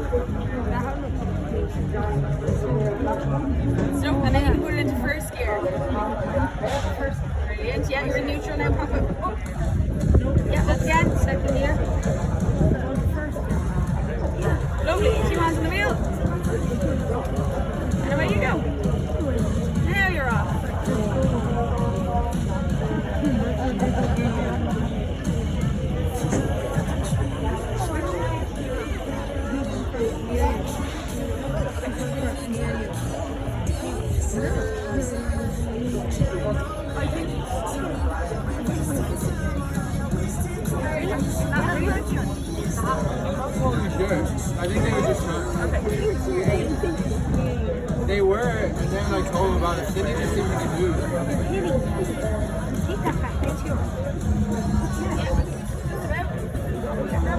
So, and then you can put it into first gear. Brilliant. Yeah, you're in neutral now, pop it. Yeah, that's again, second gear. Lovely. Two hands on the wheel. And away you go. Now you're off. I think they were just trying. They were, and then I told them about it. They didn't even seem to move.